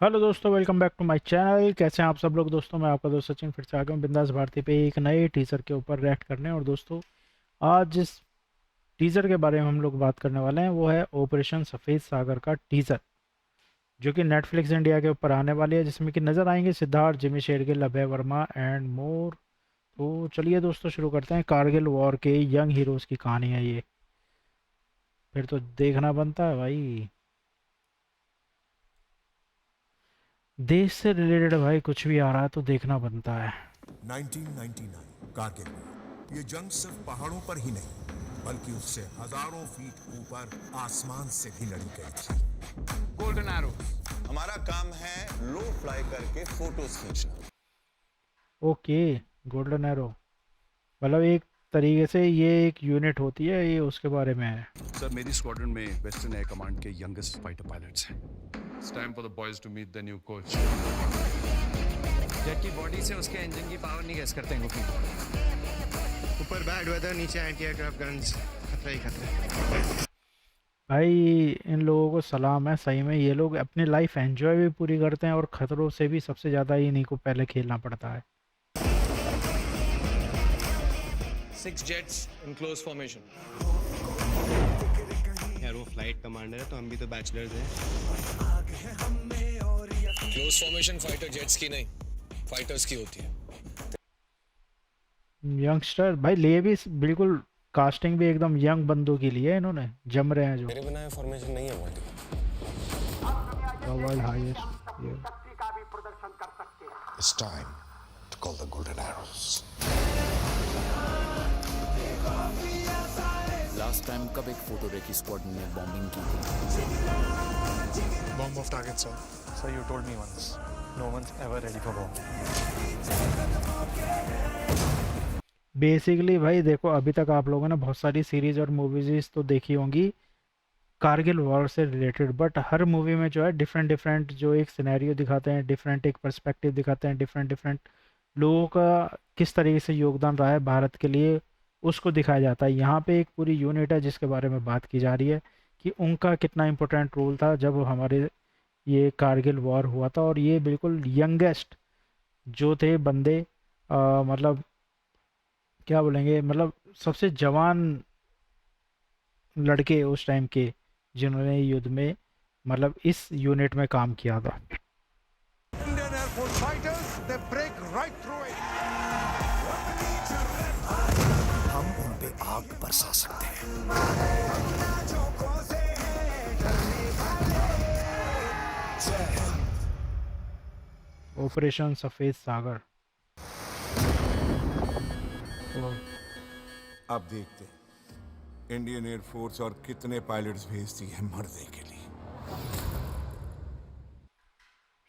Hello दोस्तों, welcome back to my channel. कैसे हैं आप सब लोग? दोस्तों मैं आपका दोस्त सचिन फिर से आ गया हूँ बिंदास भारती पे एक नए टीज़र के ऊपर रिएक्ट करने। और दोस्तों आज जिस टीज़र के बारे में हम लोग बात करने वाले हैं वो है ऑपरेशन सफ़ेद सागर का टीज़र, जो कि नेटफ्लिक्स इंडिया के ऊपर आने वाली है, जिसमें कि नज़र आएंगे सिद्धार्थ, जिमी शेरगिल, अभय वर्मा एंड मोर। तो चलिए दोस्तों शुरू करते हैं। कारगिल वॉर के यंग हीरोज़ की कहानी है ये, फिर तो देखना बनता है भाई। देश से रिलेटेड भाई कुछ भी आ रहा है तो देखना बनता है। 1999 कारगिल वॉर। ये जंग सिर्फ पहाड़ों पर ही नहीं बल्कि उससे हजारों फीट ऊपर आसमान से भी लड़ी गई थी। Golden arrow. हमारा काम है लो फ्लाई करके फोटोज खींचना। ओके, गोल्डन एरो मतलब एक तरीके से ये एक यूनिट होती है, ये उसके बारे में है। सर मेरी स्क्वाड्रन में वेस्टर्न एयर कमांड के यंगेस्ट फाइटर पायलट्स हैं। It's time for the boys to meet the new coach. Jet की बॉडी से उसके इंजन की पावर नहीं गेस करते हैं गुफी। ऊपर बैड वेदर, नीचे एंटी एयरक्राफ्ट गन्स, खतरा ही खतरा। भाई इन लोगों को सलाम है, सही में ये लोग अपनी लाइफ एंजॉय भी पूरी करते हैं और खतरों से भी सबसे ज़्यादा इन्हीं को पहले खेलना पड़ता है। 6 जेट्स इन क्लोज फॉर्मेशन। यार वो फ्लाइट कमांडर है तो हम भी तो बैचलर्स हैं। क्लोज फॉर्मेशन फाइटर जेट्स की नहीं, फाइटर्स की होती है। यंगस्टर भाई ले भी बिल्कुल, कास्टिंग भी एकदम यंग बंदों के लिए है, इन्होंने जम रहे हैं जो मेरे बिना ये फॉर्मेशन नहीं है world world highest. It's time to call the golden arrows. Last time कब एक फोटो रेकी स्क्वाड ने बॉम्बिंग की थी? Bomb off target, sir. Sir, you told me once. No one's ever ready for bomb. Basically भाई देखो, अभी तक आप लोगों ने बहुत सारी सीरीज और मूवीज तो देखी होंगी कारगिल वॉर से रिलेटेड, बट हर मूवी में जो है डिफरेंट डिफरेंट जो एक सिनेरियो दिखाते हैं, डिफरेंट एक पर्सपेक्टिव दिखाते हैं, डिफरेंट डिफरेंट लोगों का किस तरीके से योगदान रहा है भारत के लिए, उसको दिखाया जाता है। यहाँ पे एक पूरी यूनिट है जिसके बारे में बात की जा रही है कि उनका कितना इम्पोर्टेंट रोल था जब हमारे ये कारगिल वॉर हुआ था। और ये बिल्कुल यंगेस्ट जो थे बंदे, मतलब क्या बोलेंगे, मतलब सबसे जवान लड़के उस टाइम के, जिन्होंने युद्ध में मतलब इस यूनिट में काम किया था। Indian Air Force fighters, they break right through it. हम उन पे आग बरसा सकते हैं। ऑपरेशन सफ़ेद सागर। तो अब देखते हैं इंडियन एयरफोर्स और कितने पायलट्स भेजती है मरने के लिए।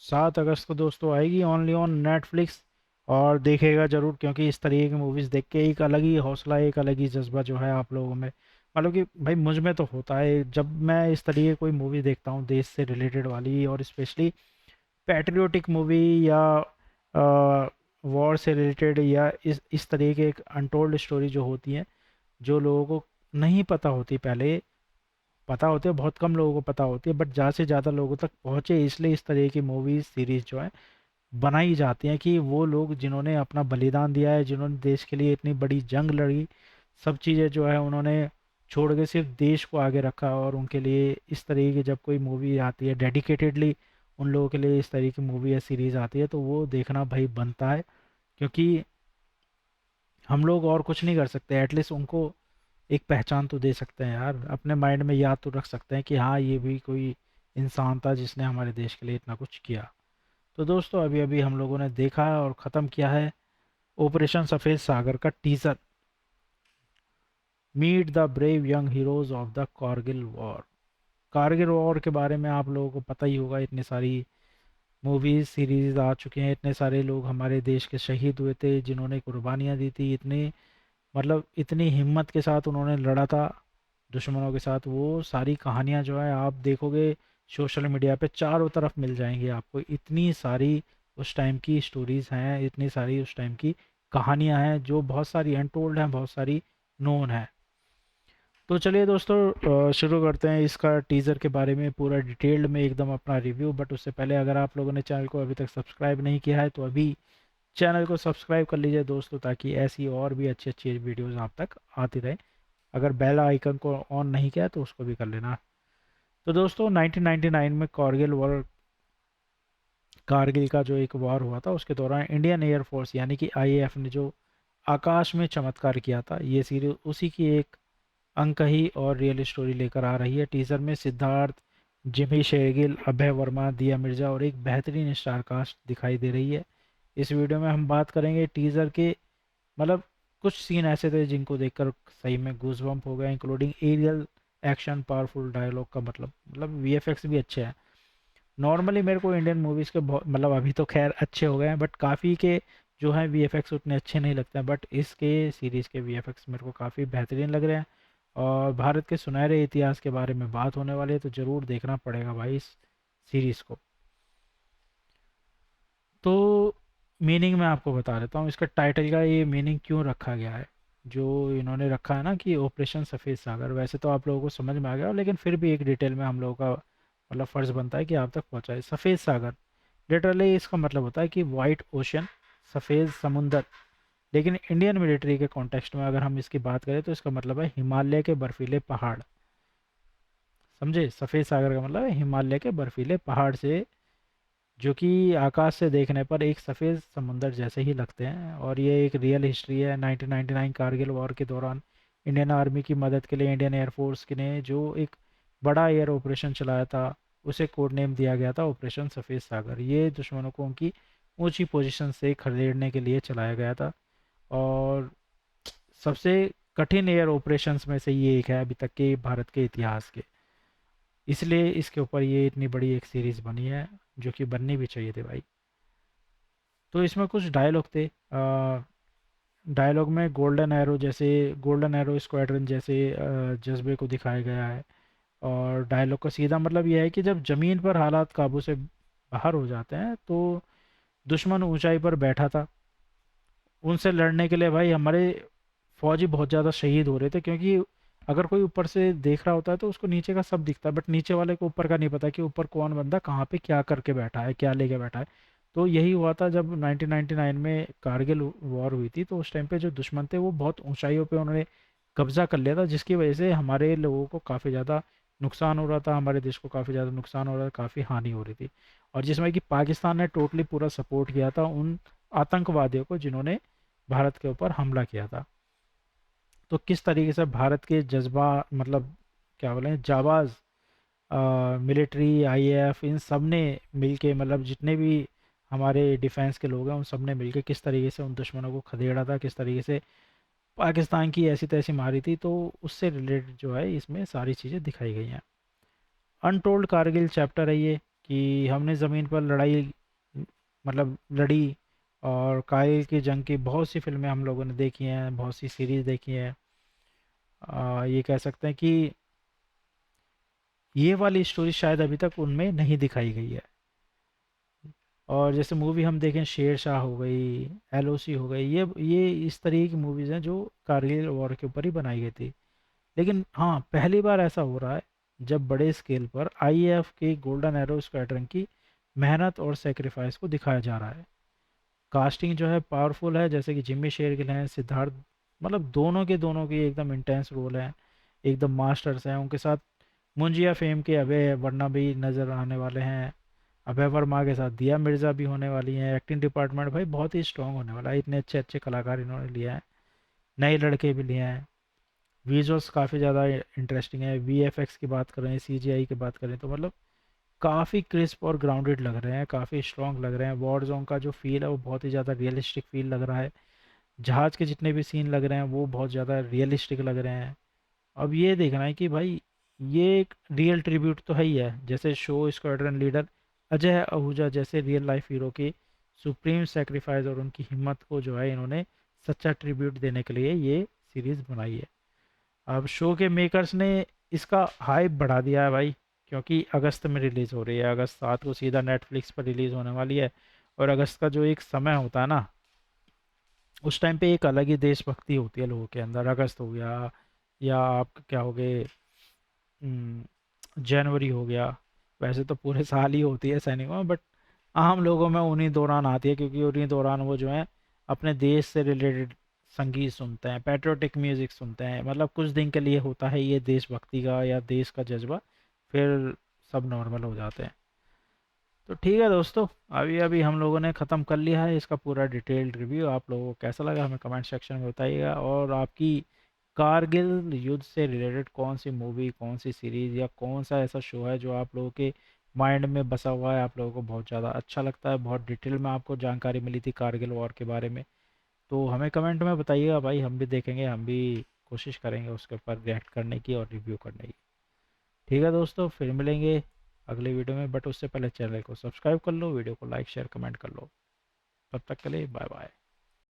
7 अगस्त को दोस्तों आएगी ओनली ऑन नेटफ्लिक्स, और देखेगा ज़रूर, क्योंकि इस तरीके की मूवीज़ देख के एक अलग ही हौसला, एक अलग ही जज्बा जो है आप लोगों में, मतलब कि भाई मुझ में तो होता है जब मैं इस तरीके की कोई मूवी देखता हूँ देश से रिलेटेड वाली, और स्पेशली पैट्रियोटिक मूवी या वॉर से रिलेटेड, या इस तरीके के एक अनटोल्ड स्टोरी जो होती हैं, जो लोगों को नहीं पता होती, पहले पता होती है, बहुत कम लोगों को पता होती है, बट ज़्यादा से ज़्यादा लोगों तक पहुँचे, इसलिए इस तरह की मूवीज़ सीरीज़ जो है बनाई जाती हैं कि वो लोग जिन्होंने अपना बलिदान दिया है, जिन्होंने देश के लिए इतनी बड़ी जंग लड़ी, सब चीज़ें जो है उन्होंने छोड़ के सिर्फ देश को आगे रखा, और उनके लिए इस तरीके की जब कोई मूवी आती है डेडिकेटेडली उन लोगों के लिए, इस तरीके की मूवी या सीरीज़ आती है, तो वो देखना भाई बनता है। क्योंकि हम लोग और कुछ नहीं कर सकते, एटलीस्ट उनको एक पहचान तो दे सकते हैं यार, अपने माइंड में याद तो रख सकते हैं कि हाँ ये भी कोई इंसान था जिसने हमारे देश के लिए इतना कुछ किया। तो दोस्तों अभी अभी हम लोगों ने देखा है और ख़त्म किया है ऑपरेशन सफ़ेद सागर का teaser. Meet the brave young heroes of the Kargil war. Kargil war के बारे में आप लोगों को पता ही होगा, इतनी सारी मूवीज़ सीरीज़ आ चुके हैं, इतने सारे लोग हमारे देश के शहीद हुए थे जिन्होंने कुर्बानियाँ दी थी, इतने मतलब इतनी हिम्मत के साथ उन्होंने लड़ा था दुश्मनों के साथ। वो सारी कहानियाँ जो है आप देखोगे सोशल मीडिया पे चारों तरफ मिल जाएंगी आपको, इतनी सारी उस टाइम की स्टोरीज़ हैं, इतनी सारी उस टाइम की कहानियाँ हैं, जो बहुत सारी अनटोल्ड हैं, बहुत सारी नोन है। तो चलिए दोस्तों, शुरू करते हैं इसका टीज़र के बारे में पूरा डिटेल्ड में एकदम अपना रिव्यू। बट उससे पहले अगर आप लोगों ने चैनल को अभी तक सब्सक्राइब नहीं किया है तो अभी चैनल को सब्सक्राइब कर लीजिए दोस्तों, ताकि ऐसी और भी अच्छी अच्छी वीडियोज़ आप तक आती रहे। अगर बेल आइकन को ऑन नहीं किया तो उसको भी कर लेना। तो दोस्तों 1999 में कारगिल का जो एक वॉर हुआ था उसके दौरान इंडियन एयरफोर्स यानी कि आईएएफ ने जो आकाश में चमत्कार किया था, ये सीरीज उसी की एक अंकही और रियल स्टोरी लेकर आ रही है। टीजर में सिद्धार्थ, जिमी शेरगिल, अभय वर्मा, दिया मिर्जा और एक बेहतरीन स्टार कास्ट दिखाई दे रही है। इस वीडियो में हम बात करेंगे टीजर के, मतलब कुछ सीन ऐसे थे जिनको देखकर सही में गूज़बम्प हो गया, including aerial action, powerful dialogue का मतलब वीएफएक्स भी अच्छे हैं। नॉर्मली मेरे को इंडियन मूवीज़ के बहुत, मतलब अभी तो खैर अच्छे हो गए हैं, बट काफ़ी के जो हैं वीएफएक्स उतने अच्छे नहीं लगते हैं, बट इसके सीरीज़ के वीएफएक्स मेरे को काफ़ी बेहतरीन लग रहे हैं। और भारत के सुनहरे इतिहास के बारे में बात होने वाली है, तो ज़रूर देखना पड़ेगा भाई इस सीरीज़ को। तो मीनिंग मैं आपको बता देता हूँ इसका टाइटल का, ये मीनिंग क्यों रखा गया है जो इन्होंने रखा है ना कि ऑपरेशन सफ़ेद सागर। वैसे तो आप लोगों को समझ में आ गया, लेकिन फिर भी एक डिटेल में हम लोगों का मतलब फ़र्ज़ बनता है कि आप तक पहुँचाए। सफ़ेद सागर लिटरली इसका मतलब होता है कि वाइट ओशन, सफ़ेद समुंदर। लेकिन इंडियन मिलिट्री के कॉन्टेक्स्ट में अगर हम इसकी बात करें तो इसका मतलब है हिमालय के बर्फीले पहाड़। समझे, सफ़ेद सागर का मतलब है हिमालय के बर्फीले पहाड़ से, जो कि आकाश से देखने पर एक सफ़ेद समुंदर जैसे ही लगते हैं। और ये एक रियल हिस्ट्री है। 1999 कारगिल वॉर के दौरान इंडियन आर्मी की मदद के लिए इंडियन एयरफोर्स ने जो एक बड़ा एयर ऑपरेशन चलाया था उसे कोड नेम दिया गया था ऑपरेशन सफ़ेद सागर। ये दुश्मनों को उनकी ऊंची पोजीशन से खदेड़ने के लिए चलाया गया था, और सबसे कठिन एयर ऑपरेशंस में से ये एक है अभी तक के भारत के इतिहास के। इसलिए इसके ऊपर ये इतनी बड़ी एक सीरीज़ बनी है, जो कि बननी भी चाहिए थी भाई। तो इसमें कुछ डायलॉग थे, डायलॉग में गोल्डन एरो स्क्वाड्रन जैसे जज्बे को दिखाया गया है। और डायलॉग का सीधा मतलब यह है कि जब ज़मीन पर हालात काबू से बाहर हो जाते हैं तो दुश्मन ऊंचाई पर बैठा था, उनसे लड़ने के लिए भाई हमारे फौजी बहुत ज़्यादा शहीद हो रहे थे। क्योंकि अगर कोई ऊपर से देख रहा होता है तो उसको नीचे का सब दिखता है, बट नीचे वाले को ऊपर का नहीं पता कि ऊपर कौन बंदा कहाँ पे क्या करके बैठा है, क्या लेके बैठा है। तो यही हुआ था जब 1999 में कारगिल वॉर हुई थी। तो उस टाइम पे जो दुश्मन थे वो बहुत ऊंचाइयों पे उन्होंने कब्जा कर लिया था, जिसकी वजह से हमारे लोगों को काफ़ी ज़्यादा नुकसान हो रहा था, हमारे देश को काफ़ी ज़्यादा नुकसान हो रहा था, काफ़ी हानि हो रही थी। और जिसमें कि पाकिस्तान ने टोटली पूरा सपोर्ट किया था उन आतंकवादियों को जिन्होंने भारत के ऊपर हमला किया था। तो किस तरीके से भारत के जज्बा, मतलब क्या बोलें, जाबाज मिलिट्री, आईएएफ, इन सब ने मिलके, मतलब जितने भी हमारे डिफेंस के लोग हैं उन सब ने मिलके किस तरीके से उन दुश्मनों को खदेड़ा था, किस तरीके से पाकिस्तान की ऐसी तैसी मारी थी। तो उससे रिलेटेड जो है इसमें सारी चीज़ें दिखाई गई हैं। अनटोल्ड कारगिल चैप्टर है ये, कि हमने ज़मीन पर लड़ाई मतलब लड़ी। और कारगिल की जंग की बहुत सी फिल्में हम लोगों ने देखी हैं, बहुत सी सीरीज़ देखी हैं। ये कह सकते हैं कि ये वाली स्टोरी शायद अभी तक उनमें नहीं दिखाई गई है। और जैसे मूवी हम देखें, शेर शाह हो गई, एलओसी हो गई, ये इस तरीके की मूवीज़ हैं जो कारगिल वॉर के ऊपर ही बनाई गई थी। लेकिन हाँ, पहली बार ऐसा हो रहा है जब बड़े स्केल पर आईएएफ के गोल्डन एरो स्क्वाड्रन की मेहनत और सेक्रीफाइस को दिखाया जा रहा है। कास्टिंग जो है पावरफुल है, जैसे कि जिम्मी शेरगिल हैं, सिद्धार्थ, मतलब दोनों के एकदम इंटेंस रोल हैं, एकदम मास्टर्स हैं। उनके साथ मुंजिया फेम के अभय वर्मा भी नज़र आने वाले हैं। अभय वर्मा के साथ दिया मिर्ज़ा भी होने वाली हैं। एक्टिंग डिपार्टमेंट भाई बहुत ही स्ट्रॉन्ग होने वाला है, इतने अच्छे अच्छे कलाकार इन्होंने लिए हैं, नए लड़के भी लिए हैं। विजुअल्स काफ़ी ज़्यादा इंटरेस्टिंग है। वीएफएक्स की बात करें, सीजीआई की बात करें, तो मतलब काफ़ी क्रिस्प और ग्राउंडेड लग रहे हैं, काफ़ी स्ट्रॉन्ग लग रहे हैं। वॉर जोन का जो फील है वो बहुत ही ज़्यादा रियलिस्टिक फील लग रहा है। जहाज़ के जितने भी सीन लग रहे हैं वो बहुत ज़्यादा रियलिस्टिक लग रहे हैं। अब ये देखना है कि भाई ये एक रियल ट्रिब्यूट तो है ही है, जैसे show squadron leader Ajay Ahuja जैसे रियल लाइफ हीरो की सुप्रीम सेक्रीफाइस और उनकी हिम्मत को जो है इन्होंने सच्चा ट्रिब्यूट देने के लिए ये सीरीज़ बनाई है। अब शो के मेकर्स ने इसका हाइप बढ़ा दिया है भाई, क्योंकि अगस्त में रिलीज़ हो रही है, अगस्त 7 को सीधा नेटफ्लिक्स पर रिलीज़ होने वाली है। और अगस्त का जो एक समय होता है ना, उस टाइम पे एक अलग ही देशभक्ति होती है लोगों के अंदर। अगस्त हो गया या आपका क्या हो गए जनवरी हो गया। वैसे तो पूरे साल ही होती है सैनिकों में, बट आम लोगों में उन्हीं दौरान आती है, क्योंकि उन्हीं दौरान वो जो है अपने देश से रिलेटेड संगीत सुनते हैं, पैट्रियोटिक म्यूज़िक सुनते हैं। मतलब कुछ दिन के लिए होता है ये देशभक्ति का या देश का जज्बा, फिर सब नॉर्मल हो जाते हैं। तो ठीक है दोस्तों, अभी अभी हम लोगों ने ख़त्म कर लिया है इसका पूरा डिटेल्ड रिव्यू। आप लोगों को कैसा लगा हमें कमेंट सेक्शन में बताइएगा, और आपकी कारगिल युद्ध से रिलेटेड कौन सी मूवी, कौन सी सीरीज़ या कौन सा ऐसा शो है जो आप लोगों के माइंड में बसा हुआ है, आप लोगों को बहुत ज़्यादा अच्छा लगता है, बहुत डिटेल में आपको जानकारी मिली थी कारगिल वॉर के बारे में, तो हमें कमेंट में बताइएगा भाई, हम भी देखेंगे, हम भी कोशिश करेंगे उसके ऊपर रिएक्ट करने की और रिव्यू करने की। ठीक है दोस्तों, फिर मिलेंगे अगले वीडियो में, बट उससे पहले चैनल को सब्सक्राइब कर लो, वीडियो को लाइक शेयर कमेंट कर लो। तब तक के लिए बाय बाय।